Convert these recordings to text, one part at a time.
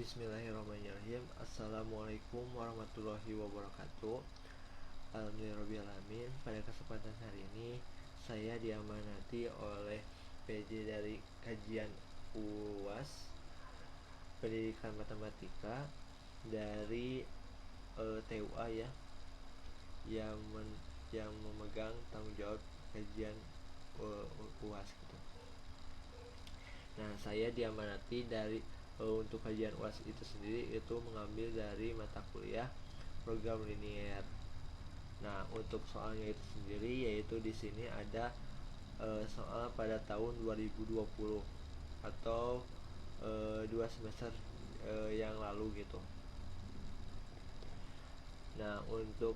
Bismillahirrahmanirrahim. Assalamualaikum warahmatullahi wabarakatuh. Alhamdulillahirrahmanirrahim. Pada kesempatan hari ini saya diamanati oleh PJ dari kajian UAS Pendidikan Matematika dari TUA ya, yang memegang tanggung jawab kajian UAS gitu. Nah, saya diamanati dari untuk kajian UAS itu sendiri itu mengambil dari mata kuliah program linier. Nah, untuk soalnya itu sendiri yaitu di sini ada soal pada tahun 2020 atau 2 semester yang lalu gitu. Nah, untuk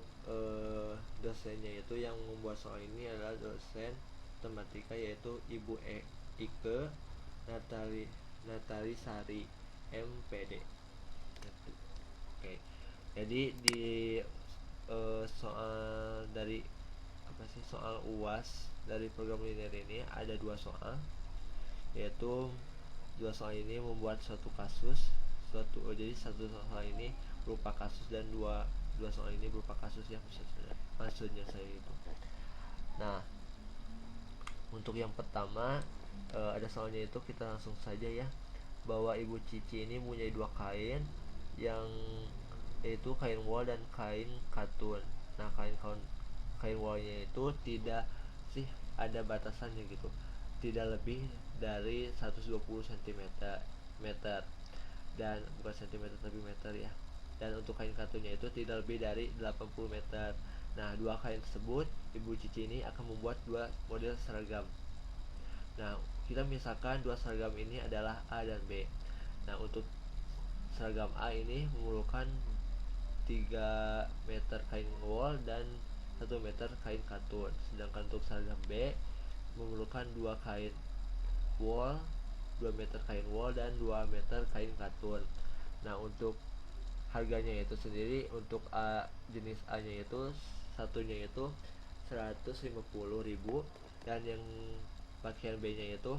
dosennya itu yang membuat soal ini adalah dosen matematika yaitu Ibu Ike Natali Sari MPD. Oke. Jadi di soal dari soal UAS dari program linear ini ada 2 soal, yaitu 2 soal ini membuat suatu kasus jadi satu soal ini berupa kasus dan dua soal ini berupa kasus ya maksudnya saya itu. Nah, untuk yang pertama ada soalnya itu kita langsung saja ya, bahwa Ibu Cici ini punya 2 kain yang yaitu kain wol dan kain katun. Nah, kain wolnya itu tidak sih ada batasannya gitu, tidak lebih dari 120 cm dan bukan cm tapi meter ya. Dan untuk kain katunnya itu tidak lebih dari 80 meter. Nah, 2 kain tersebut Ibu Cici ini akan membuat 2 model seragam. Nah, kita misalkan 2 seragam ini adalah A dan B. Nah, untuk seragam A ini memerlukan 3 meter kain wol dan 1 meter kain katun. Sedangkan untuk seragam B memerlukan 2 kain wol, 2 meter kain wol dan 2 meter kain katun. Nah, untuk harganya itu sendiri untuk jenis A nya itu satunya itu 150.000 dan yang pakaian B nya itu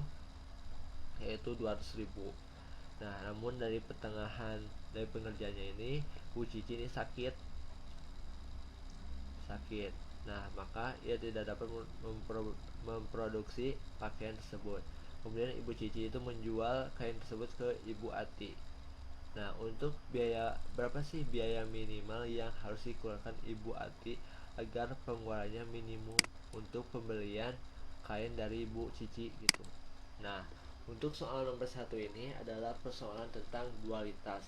yaitu 200.000. Nah, namun dari pengerjaannya ini Bu Cici ini sakit. Nah, maka ia tidak dapat memproduksi pakaian tersebut. Kemudian Ibu Cici itu menjual kain tersebut ke Ibu Ati. Nah, untuk biaya berapa sih biaya minimal yang harus dikeluarkan Ibu Ati agar pengeluarannya minimum untuk pembelian kain dari Ibu Cici gitu. Nah, untuk soal nomor 1 ini adalah persoalan tentang dualitas.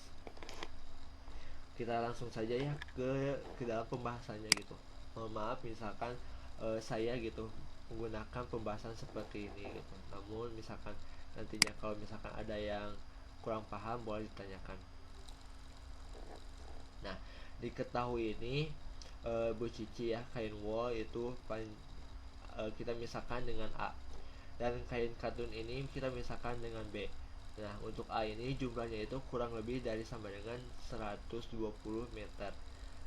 Kita langsung saja ya ke dalam pembahasannya gitu. Mohon maaf misalkan saya gitu menggunakan pembahasan seperti ini gitu. Namun misalkan nantinya kalau misalkan ada yang kurang paham boleh ditanyakan. Nah, diketahui ini Bu Cici ya, kain wol itu kita misalkan dengan A, dan kain katun ini kita misalkan dengan B. Nah, untuk A ini jumlahnya itu kurang lebih dari sama dengan 120 meter.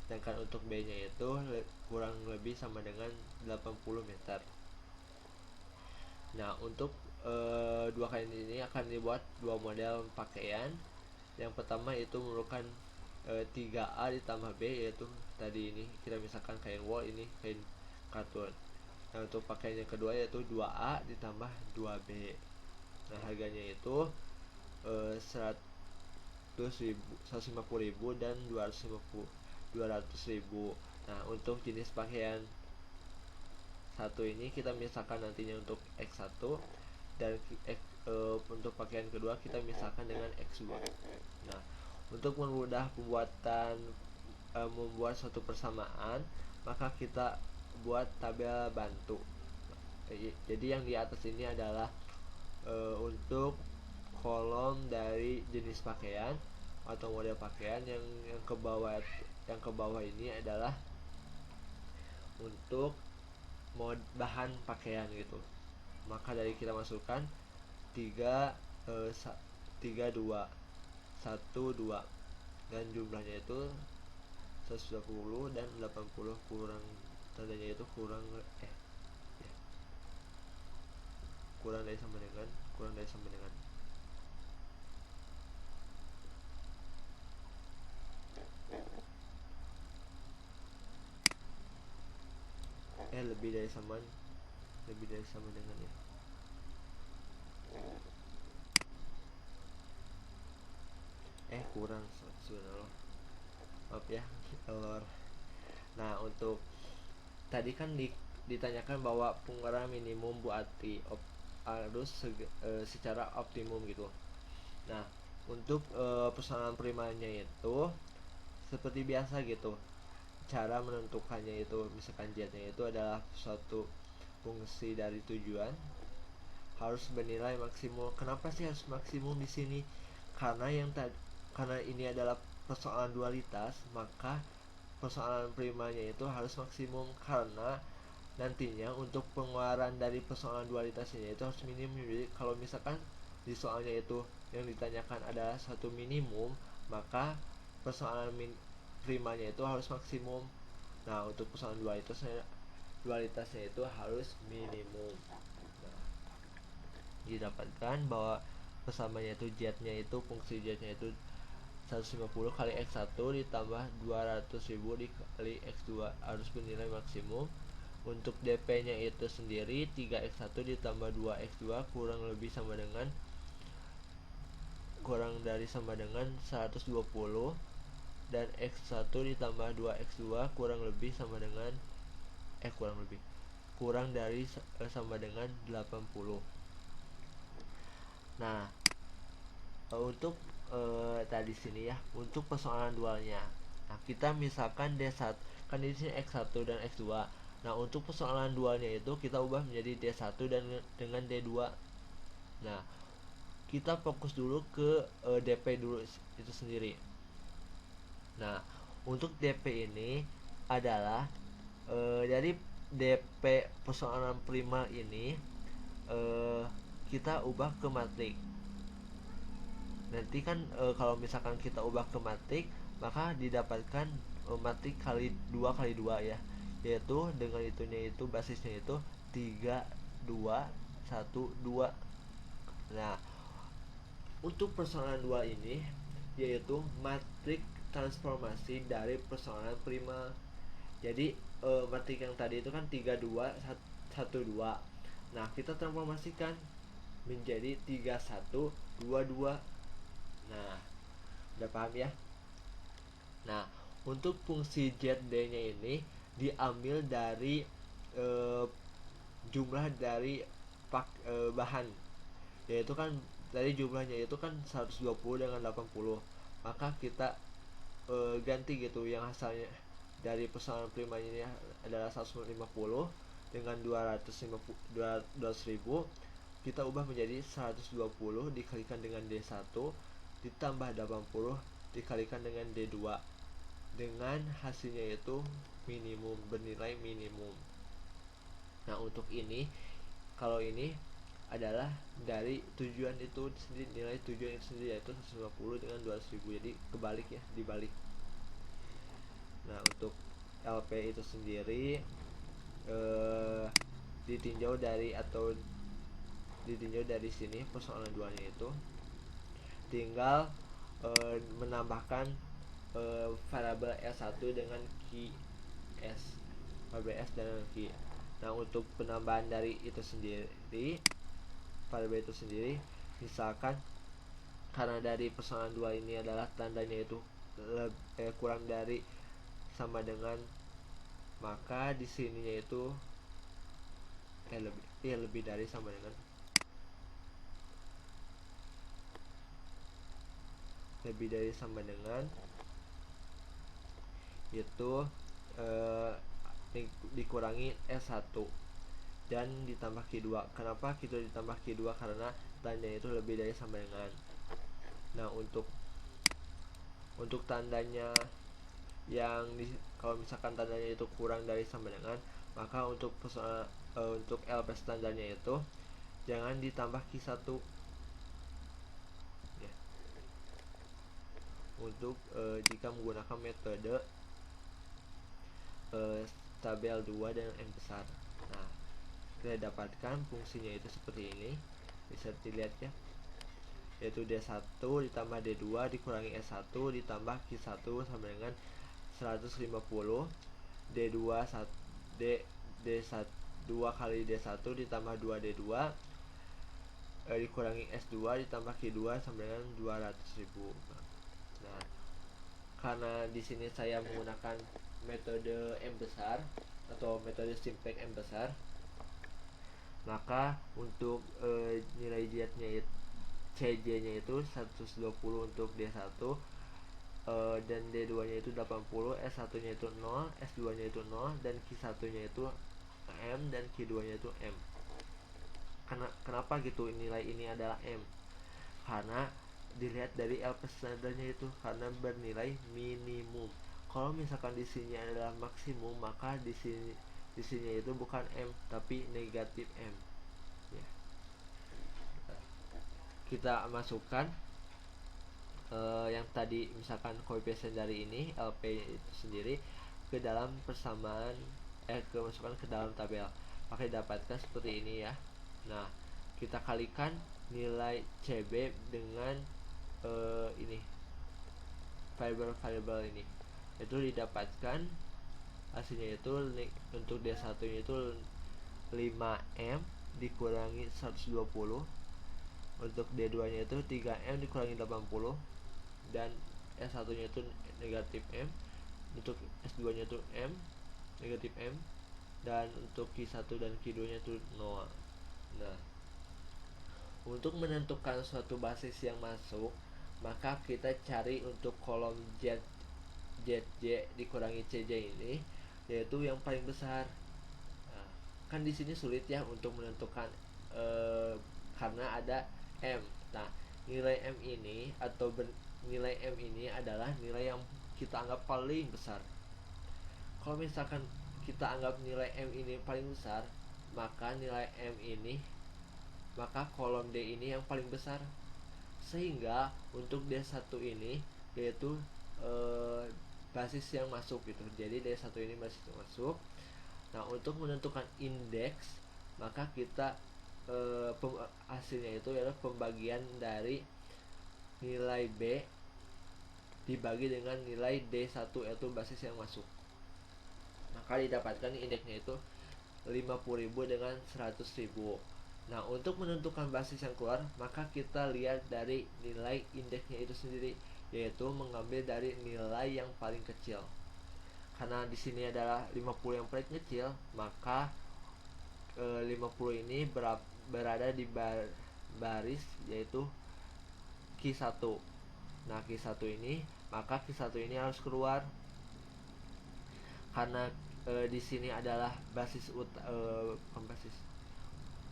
Sedangkan untuk B nya itu kurang lebih sama dengan 80 meter. Nah, untuk 2 kain ini akan dibuat 2 model pakaian. Yang pertama itu memerlukan 3A ditambah B, yaitu tadi ini kita misalkan kain wol, ini kain katun. Nah, untuk pakaian yang kedua yaitu 2A ditambah 2B. Nah, harganya itu 150.000 dan 200.000. Nah, untuk jenis pakaian satu ini kita misalkan nantinya untuk X1 dan untuk pakaian kedua kita misalkan dengan X2. Nah, untuk memudahkan membuat suatu persamaan, maka kita buat tabel bantu. Jadi yang di atas ini adalah untuk kolom dari jenis pakaian atau model pakaian, yang ke bawah ini adalah untuk bahan pakaian gitu. Maka dari kita masukkan 3 2 1 2 dan jumlahnya itu 120 dan 80, kurang tandanya itu kurang kurang dari sama dengan lebih dari sama dengan ya. Kurang subhanallah, maaf ya error. Nah, untuk tadi kan ditanyakan bahwa pengeluaran minimum berarti harus secara optimum gitu. Nah, untuk persoalan primernya itu seperti biasa gitu. Cara menentukannya itu misalkan jetnya itu adalah suatu fungsi dari tujuan harus bernilai maksimum. Kenapa sih harus maksimum di sini? Karena ini adalah persoalan dualitas, maka persoalan primanya itu harus maksimum, karena nantinya untuk pengeluaran dari persoalan dualitasnya itu harus minimum. Jadi kalau misalkan di soalnya itu yang ditanyakan adalah satu minimum, maka persoalan primanya itu harus maksimum. Nah, untuk persoalan dualitasnya itu harus minimum. Nah, didapatkan bahwa persamanya itu Z-nya itu fungsi Z-nya itu 150 kali X1 ditambah 200.000 dikali X2 harus bernilai maksimum. Untuk DP nya itu sendiri 3X1 ditambah 2X2 kurang dari sama dengan 120, dan X1 ditambah 2X2 kurang dari sama dengan 80. Nah, untuk tadi sini ya, untuk persoalan dualnya. Nah, kita misalkan D1 kan di sini X1 dan X2. Nah, untuk persoalan dualnya itu kita ubah menjadi D1 dan dengan D2. Nah, kita fokus dulu ke DP dulu itu sendiri. Nah, untuk DP ini adalah dari DP persoalan primer ini kita ubah ke matrik. Nanti kan kalau misalkan kita ubah ke matrik, maka didapatkan matrik kali 2 kali 2 ya, yaitu dengan itunya itu basisnya itu 3 2 1 2. Nah, untuk persoalan 2 ini yaitu matrik transformasi dari persoalan primer. Jadi matrik yang tadi itu kan 3 2 1 2. Nah, kita transformasikan menjadi 3 1 2 2. Nah, udah paham ya? Nah, untuk fungsi ZD-nya ini diambil dari jumlah dari bahan, yaitu kan dari jumlahnya itu kan 120 dengan 80. Maka kita ganti gitu, yang asalnya dari persoalan primernya ini adalah 150 dengan 200.000, kita ubah menjadi 120 dikalikan dengan D1 ditambah 80 dikalikan dengan D2, dengan hasilnya itu minimum, bernilai minimum. Nah, untuk ini, kalau ini adalah dari tujuan itu sendiri, nilai tujuan itu sendiri yaitu 150 dengan 200.000, jadi kebalik ya, dibalik. Nah, untuk LP itu sendiri ditinjau dari sini persoalan duanya itu tinggal menambahkan variabel S1 dengan key S, variabel S dan key. Nah, untuk penambahan dari itu sendiri, variabel itu sendiri, misalkan karena dari persoalan 2 ini adalah tandanya itu kurang dari sama dengan, maka di sininya itu lebih dari sama dengan, lebih dari sama dengan itu dikurangi S1 dan ditambah Q2. Kenapa kita ditambah Q2? Karena tandanya itu lebih dari sama dengan. Nah, untuk tandanya yang kalau misalkan tandanya itu kurang dari sama dengan, maka untuk untuk LP standarnya itu jangan ditambah Q1 ya. Untuk jika menggunakan metode tabel 2 dan M besar. Nah, kita dapatkan fungsinya itu seperti ini, bisa dilihat ya, yaitu D1 ditambah D2 dikurangi S1 ditambah Q1 sama dengan 150, D2 D D1 2 kali D1 ditambah 2D2 dikurangi S2 ditambah Q2 sama dengan 200.000. Nah, karena di sini saya menggunakan metode M besar atau metode simplex M besar, maka untuk nilai Z-nya CJ-nya itu 120 untuk D1, dan D2-nya itu 80, S1-nya itu 0, S2-nya itu 0, dan Q1-nya itu M, dan Q2-nya itu M. Kenapa gitu nilai ini adalah M? Karena dilihat dari LP standarnya itu karena bernilai minimum. Kalau misalkan di sini adalah maksimum, maka di sini itu bukan M tapi negatif M. Ya. Kita masukkan yang tadi misalkan koefisien dari ini LP itu sendiri ke dalam persamaan masukkan ke dalam tabel, maka didapatkan seperti ini ya. Nah, kita kalikan nilai CB dengan ini variabel ini, itu didapatkan hasilnya itu untuk D1 nya itu 5M dikurangi 120, untuk D2 nya itu 3M dikurangi 80, dan S1 nya itu negatif M, untuk S2 nya itu M negatif M, dan untuk Q1 dan Q2 nya itu 0. Nah, untuk menentukan suatu basis yang masuk, maka kita cari untuk kolom ZJ dikurangi CJ ini, yaitu yang paling besar. Nah, kan di sini sulit ya untuk menentukan karena ada M. Nah, nilai M ini atau nilai M ini adalah nilai yang kita anggap paling besar. Kalau misalkan kita anggap nilai M ini paling besar, maka nilai M ini, maka kolom D ini yang paling besar. Sehingga untuk D1 ini yaitu basis yang masuk gitu. Jadi D1 ini basis yang masuk. Nah, untuk menentukan indeks, maka kita hasilnya itu adalah pembagian dari nilai B dibagi dengan nilai D1 yaitu basis yang masuk. Maka didapatkan indeksnya itu 50.000 dengan 100.000. Nah, untuk menentukan basis yang keluar, maka kita lihat dari nilai indeksnya itu sendiri, yaitu mengambil dari nilai yang paling kecil. Karena di sini adalah 50 yang paling kecil, maka 50 ini berada di baris yaitu Q1. Nah, Q1 ini, maka Q1 ini harus keluar. Karena di sini adalah basis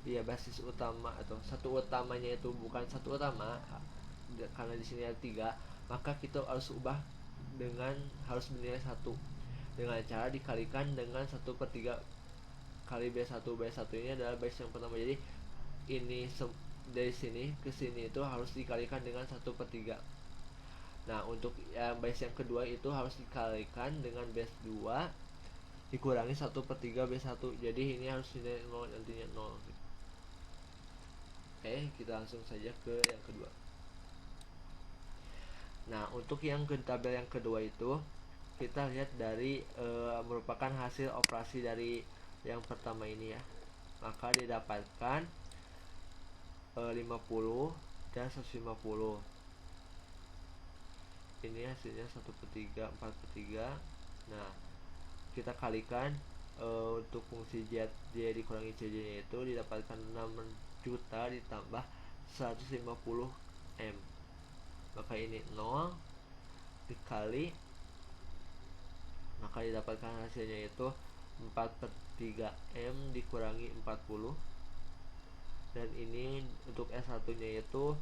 basis utama atau satu utamanya itu bukan satu utama, karena di sini ada 3, maka kita harus ubah harus bernilai 1 dengan cara dikalikan dengan 1/3 kali B1. B1 ini adalah base yang pertama, jadi ini dari sini ke sini itu harus dikalikan dengan 1/3. Nah, untuk base yang kedua itu harus dikalikan dengan base 2 dikurangi 1/3 B1, jadi ini harus nilai 0, nantinya 0. Oke, kita langsung saja ke yang kedua. Nah, untuk yang ke tabel yang kedua itu kita lihat dari merupakan hasil operasi dari yang pertama ini ya. Maka didapatkan 50 dan 150. Ini hasilnya 1/3, 4/3. Nah, kita kalikan untuk fungsi Z dikurangi CJ nya itu didapatkan 6 juta ditambah 150 M, maka ini 0 dikali, maka didapatkan hasilnya itu 4/3 M dikurangi 40, dan ini untuk S1 nya itu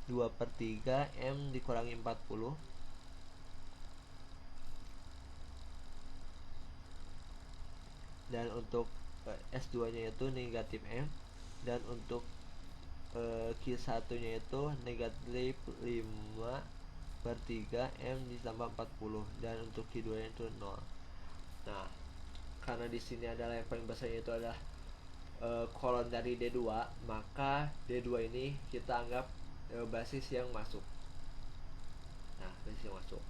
2/3 M dikurangi 40, dan untuk S2 nya itu negatif M, dan untuk Q1 nya itu negatif 5/3 M ditambah 40, dan untuk Q2 nya itu 0. Nah, karena di sini adalah yang paling besar itu adalah kolom dari D2, maka D2 ini kita anggap basis yang masuk. Nah, basis yang masuk.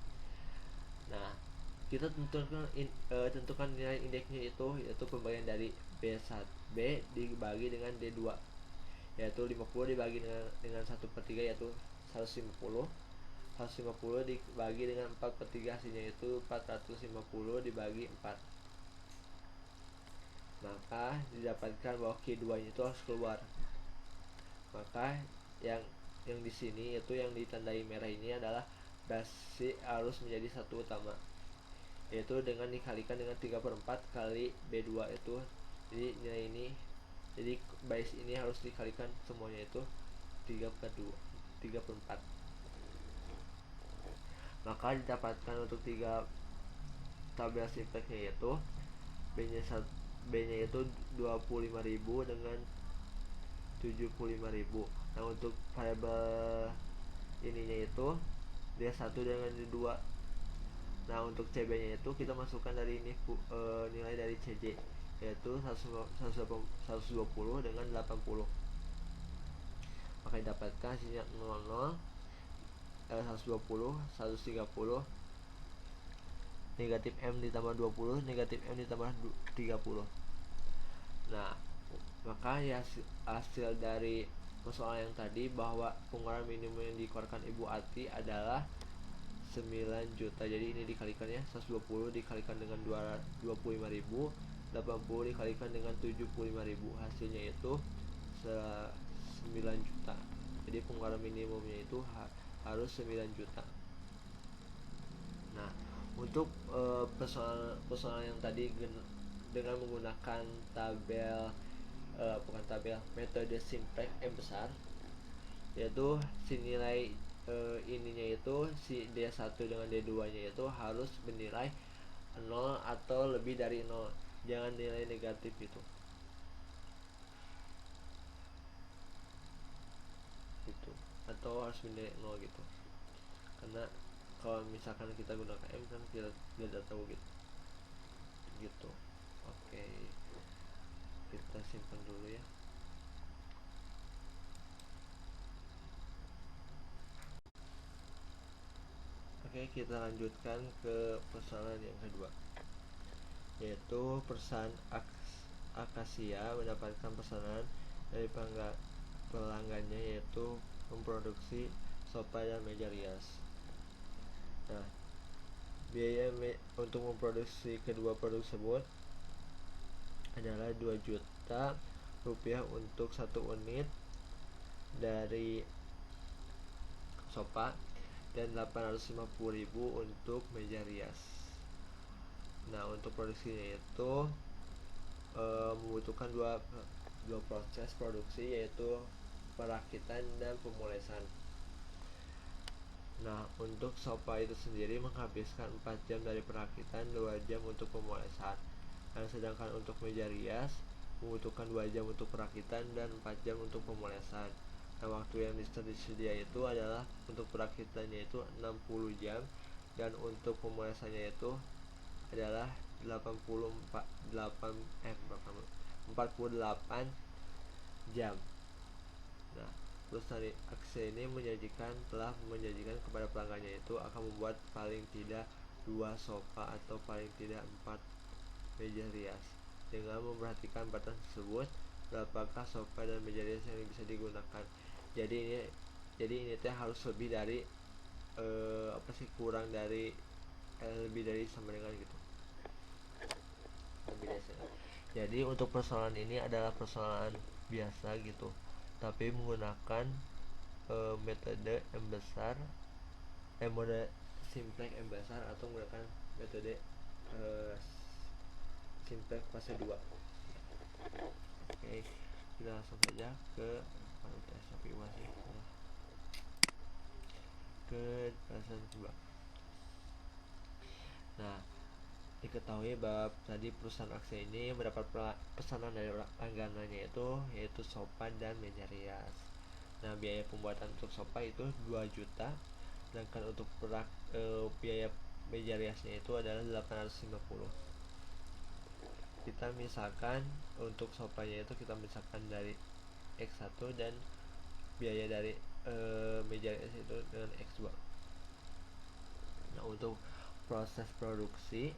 Nah, kita tentukan nilai indeksnya itu yaitu pembagian dari B1 B dibagi dengan D2, yaitu 50 dibagi dengan 1/3 yaitu 150. 150 dibagi dengan 4/3 hasilnya itu 450 dibagi 4, maka didapatkan bahwa Q2 nya itu harus keluar. Maka yang di sini itu yang ditandai merah ini adalah base harus menjadi satu utama, yaitu dengan dikalikan dengan 3/4 kali B2 itu. Jadi nilai ini, jadi base ini harus dikalikan semuanya itu 3/4, maka didapatkan untuk 3 tabel simplexnya yaitu B nya itu 25.000 dengan 75.000. Nah untuk variabel ininya itu D1 dengan D2. Nah untuk CB nya itu kita masukkan dari ini nilai dari CJ yaitu 120 dengan 80, maka didapatkan hasilnya 00, 120, 130, negatif M ditambah 20, negatif M ditambah 30. Nah maka ya hasil dari persoalan yang tadi bahwa pengeluaran minimum yang dikeluarkan Ibu Ati adalah 9 juta. Jadi ini dikalikan ya, 120 dikalikan dengan 25.000, 80 dikalikan dengan 75.000, hasilnya itu 9 juta. Jadi pengeluaran minimumnya itu harus 9 juta. Nah untuk persoalan yang tadi dengan menggunakan metode simplex M besar, yaitu si nilai ininya itu si D1 dengan D2 nya itu harus bernilai 0 atau lebih dari 0, jangan nilai negatif gitu atau harus bernilai 0 gitu, karena kalau misalkan kita gunakan M kan kita tidak tahu gitu. Oke, kita simpan dulu ya. Oke, kita lanjutkan ke persoalan yang kedua, yaitu perusahaan Akasia mendapatkan pesanan dari pelanggannya yaitu memproduksi sofa dan meja rias. Nah, biaya untuk memproduksi kedua produk tersebut adalah 2 juta rupiah untuk 1 unit dari sofa dan 850.000 untuk meja rias. Nah untuk produksinya itu membutuhkan dua proses produksi, yaitu perakitan dan pemolesan. Nah untuk sofa itu sendiri menghabiskan 4 jam dari perakitan, 2 jam untuk pemolesan. Dan sedangkan untuk meja rias membutuhkan 2 jam untuk perakitan dan 4 jam untuk pemolesan. Nah waktu yang tersedia itu adalah untuk perakitannya itu 60 jam dan untuk pemolesannya itu adalah 48 jam. Nah perusahaan Akse ini telah menjanjikan kepada pelanggannya itu akan membuat paling tidak 2 sofa atau paling tidak 4 meja rias. Dengan memperhatikan batas tersebut, berapakah sofa dan meja rias yang bisa digunakan. Jadi ini harus lebih dari kurang dari lebih dari sama dengan gitu. Jadi untuk persoalan ini adalah persoalan biasa gitu, tapi menggunakan metode M besar, mode simplex M besar, atau menggunakan metode simplex fase 2. Oke, kita langsung saja ke fase 2. Nah diketahui bahwa tadi perusahaan Akse ini mendapat pesanan dari langganannya yaitu sofa dan meja rias. Nah biaya pembuatan untuk sofa itu 2 juta, sedangkan untuk biaya meja riasnya itu adalah 850. Kita misalkan untuk sofanya itu kita misalkan dari X1 dan biaya dari meja rias itu dengan X2. Nah untuk proses produksi.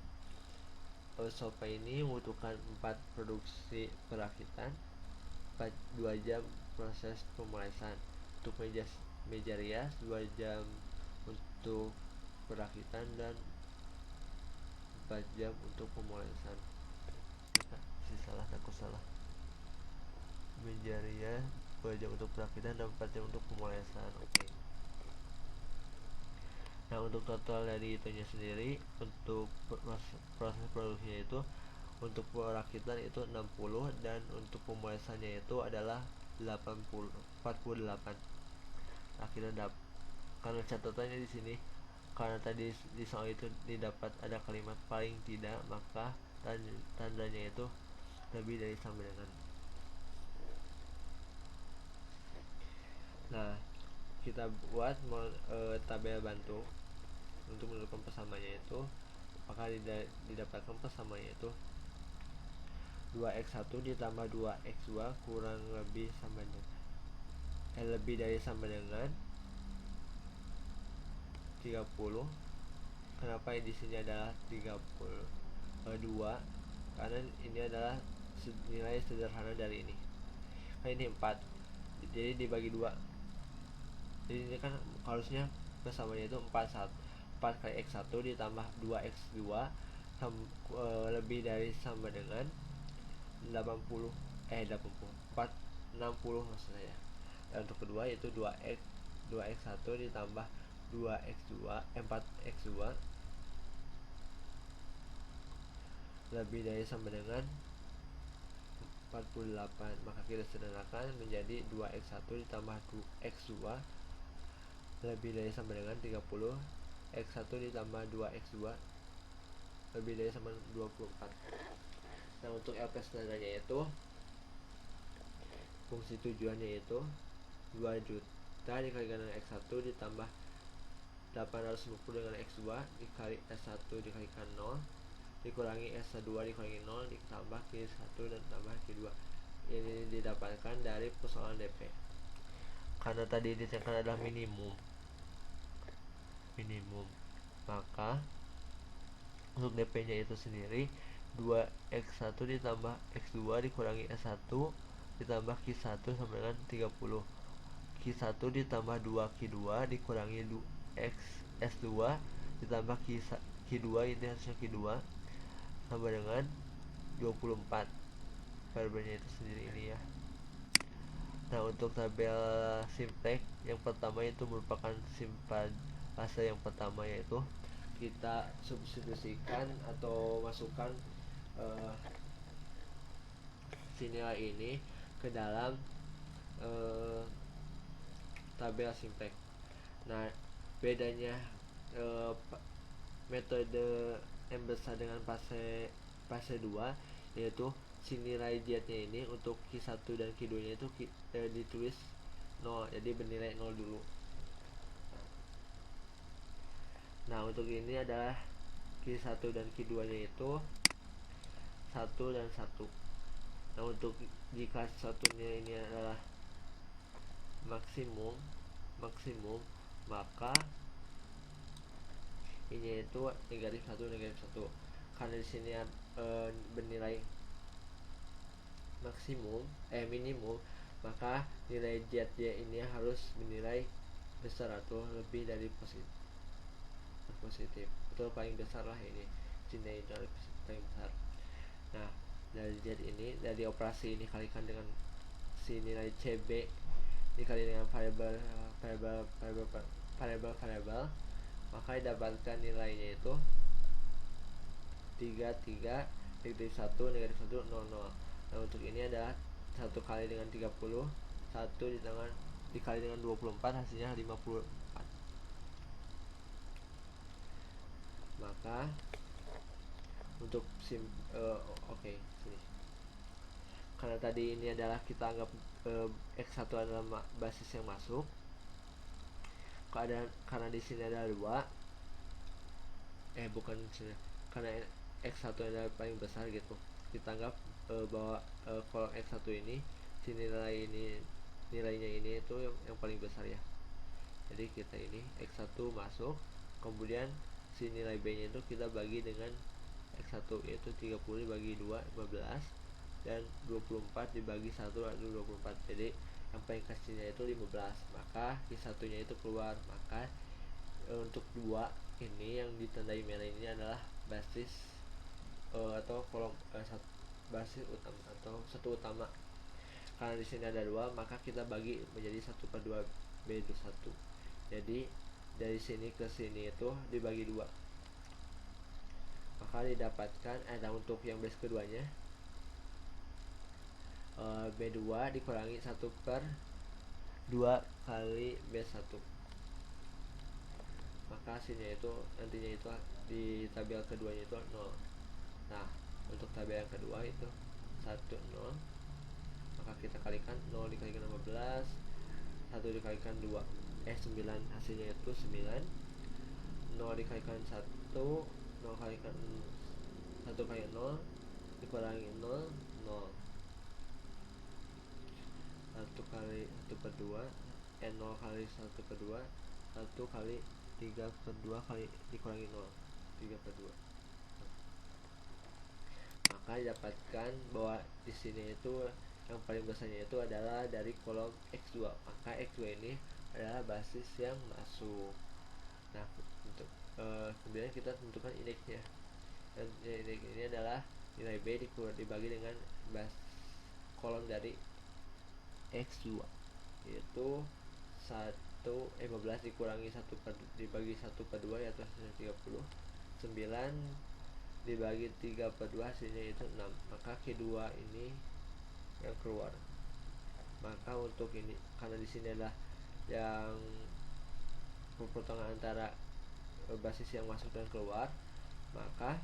Sopa ini membutuhkan 4 produksi perakitan, 2 jam proses pemolasan. Untuk meja rias 2 jam untuk perakitan dan 4 jam untuk pemolasan. Salah. Meja rias 2 jam untuk perakitan dan 4 jam untuk pemolasan. Oke. Nah, untuk total dari itunya sendiri, untuk proses produksinya itu untuk perakitan itu 60 dan untuk pemolasannya itu adalah 48. Akhirnya karena catatannya di sini, karena tadi di soal itu didapat ada kalimat paling tidak, maka tandanya itu lebih dari sama dengan. Nah, kita buat tabel bantu untuk menentukan persamanya itu, maka didapatkan persamanya itu 2x1 ditambah 2x2 kurang lebih sama dengan lebih dari sama dengan 30. Kenapa di sini adalah 32? Karena ini adalah nilai sederhana dari ini. Nah, ini 4. Jadi dibagi 2. Jadi ini kan harusnya persamanya itu 4 kali x1 ditambah 2x2 lebih dari sama dengan 80 maksud saya. Dan untuk kedua yaitu 2x1 ditambah 4x2 lebih dari sama dengan 48. Maka kita sederhanakan menjadi 2x1 ditambah 2x2 lebih dari sama dengan 30. X1 ditambah 2x2 lebih dari sama dengan 24. Nah, untuk LP standarnya itu fungsi tujuannya itu 2 juta dikalikan dengan X1 ditambah 850 dengan X2 dikali S1 dikalikan 0 dikurangi S2 dikurangi 0 ditambah Q1 dan tambah Q2. Ini didapatkan dari persoalan DP. Karena tadi ditekan adalah minimum, maka untuk DP nya itu sendiri 2x1 ditambah x2 dikurangi s1 ditambah q1 sama dengan 30. q1 ditambah 2q2 dikurangi x s2 ditambah q2, ini harusnya q2 sama dengan 24. Variabelnya itu sendiri ini ya. Nah, untuk tabel simplex yang pertama itu merupakan fase yang pertama, yaitu kita substitusikan atau masukkan si nilai ini ke dalam tabel simplex. Nah, bedanya metode M besar dengan fase 2 yaitu si nilai Z-nya ini untuk Q1 dan Q2 nya itu ditulis 0, jadi bernilai 0 dulu. Nah, untuk ini adalah Q1 dan Q2 nya itu 1 dan 1. Nah, untuk jika satunya ini adalah maksimum, maka ini itu negatif 1. Karena di sini bernilai minimum, maka nilai ZJ ini harus bernilai besar atau lebih dari positif atau paling besar lah, ini nilai paling besar. Nah, dari Z ini, dari operasi ini kalikan dengan si nilai CB dikali dengan variabel, maka didapatkan nilainya itu 33 negatif 1 negatif 1 0. Nah, untuk ini adalah 1 kali dengan 30, 1 dikali dengan 24 hasilnya 54. Maka untuk sini karena tadi ini adalah kita anggap X1 adalah basis yang masuk, karena di sini ada 2, karena X1 adalah paling besar gitu, kita anggap bahwa kolom X1 ini si nilainya ini itu yang paling besar ya. Jadi kita ini X1 masuk, kemudian si nilai B nya itu kita bagi dengan X1, yaitu 30 dibagi 2 15 dan 24 dibagi 1 adu 24. Jadi yang paling kecilnya itu 15, maka Q1 nya itu keluar. Maka untuk 2 ini yang ditandai merah ini adalah basis atau kolom basis utama atau satu utama. Karena di sini ada 2, maka kita bagi menjadi 1/2 B1. Jadi dari sini ke sini itu dibagi 2, maka didapatkan ada untuk yang base keduanya B2 dikurangi 1/2 kali B1, maka hasilnya itu nantinya itu di tabel keduanya itu 0. Nah, untuk tabel yang kedua itu 1 0, maka kita kalikan 0 dikalikan 15, 1 dikalikan 2 9, hasilnya itu 9. 0 dikalikan 1, 0 kalikan 1 kali 0 dikurangi 0 0, 1 kali 1/2 0 kali 1/2 1 kali 3/2 kali dikurangi 0 3/2. Maka didapatkan bahwa di sini itu yang paling besarnya itu adalah dari kolom X2, maka X2 ini adalah basis yang masuk. Nah, untuk kemudian kita tentukan indeksnya, dan indeks ini adalah nilai B dibagi dengan kolom dari X2, yaitu 15 dikurangi 1 dibagi 1/2 yaitu hasilnya 30. 9 dibagi 3/2 hasilnya itu 6, maka Q2 ini yang keluar. Maka untuk ini karena di sini adalah yang pertengahan antara basis yang masuk dan keluar, maka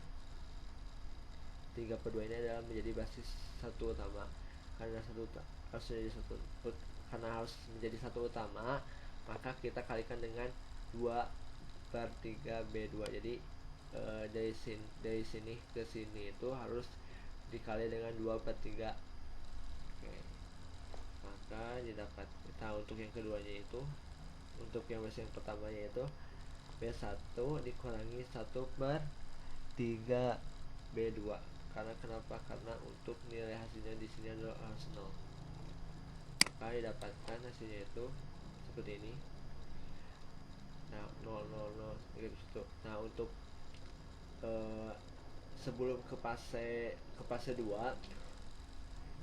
3/2 ini adalah menjadi basis satu utama. Karena harus menjadi satu utama, maka kita kalikan dengan 2/3 B2. Jadi dari sini ke sini itu harus dikali dengan 2/3. Oke. Maka didapat kita untuk yang keduanya itu, untuk yang basis yang pertamanya itu B1 dikurangi 1/3 B2. Karena kenapa? Karena untuk nilai hasilnya di sini adalah harus 0. Maka didapatkan hasilnya itu seperti ini. Nah, 0 0 0 gitu. Nah, untuk sebelum ke fase 2,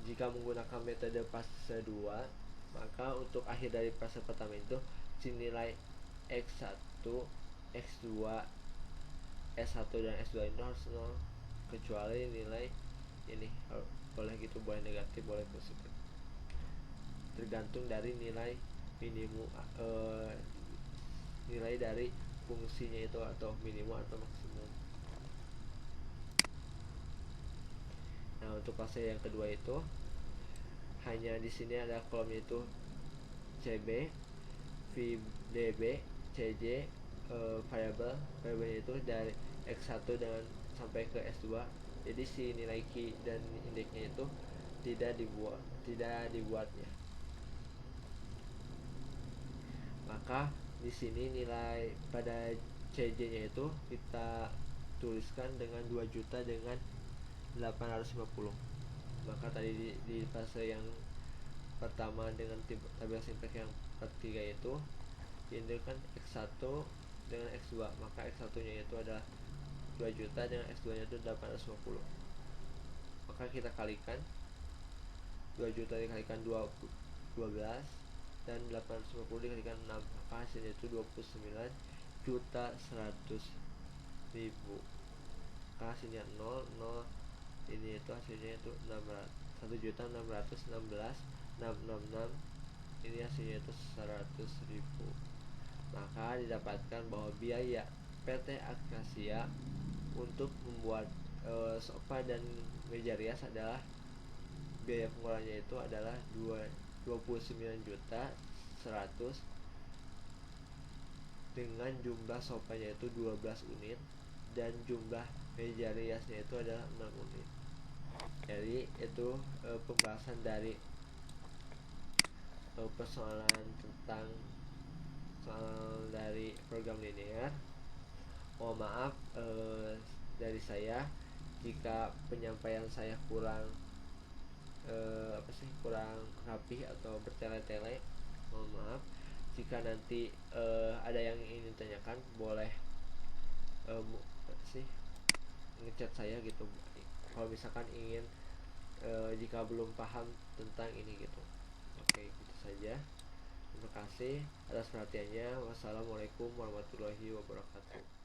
jika menggunakan metode fase 2, maka untuk akhir dari fase pertama itu si nilai X1, X2, S1 dan S2 itu harus 0, kecuali nilai ini boleh gitu, boleh negatif, boleh positif, tergantung dari nilai minimum nilai dari fungsinya itu, atau minimum atau maksimum. Nah, untuk fase yang kedua itu hanya di sini ada kolomnya itu CB, VDB, CJ, variabelnya itu dari X1 dan sampai ke S2. Jadi si nilai Q dan indeksnya itu tidak dibuatnya. Maka di sini nilai pada CJ-nya itu kita tuliskan dengan 2 juta dengan 850. Maka tadi di fase yang pertama dengan tabel sintak yang ketiga itu ini kan X1 dengan X2, maka X1 nya itu adalah 2 juta dengan X2 nya itu 850. Maka kita kalikan 2 juta dikalikan 12 dan 850 dikalikan 6, maka hasilnya itu 29.100.000. Maka hasilnya 0 0, ini itu hasilnya itu 1.616.666, ini hasilnya itu 100.000. Maka didapatkan bahwa biaya PT Acacia untuk membuat sofa dan meja rias adalah biaya pengeluarannya itu adalah 29.100.000 dengan jumlah sofanya itu 12 unit dan jumlah meja riasnya itu adalah 6 unit. Jadi itu pembahasan dari persoalan tentang soal dari program linear. Mohon maaf dari saya jika penyampaian saya kurang kurang rapih atau bertele-tele. Mohon maaf. Jika nanti ada yang ingin ditanyakan, boleh apa sih ngechat saya gitu kalau misalkan ingin jika belum paham tentang ini gitu. Oke, gitu saja. Terima kasih atas perhatiannya. Wassalamualaikum warahmatullahi wabarakatuh.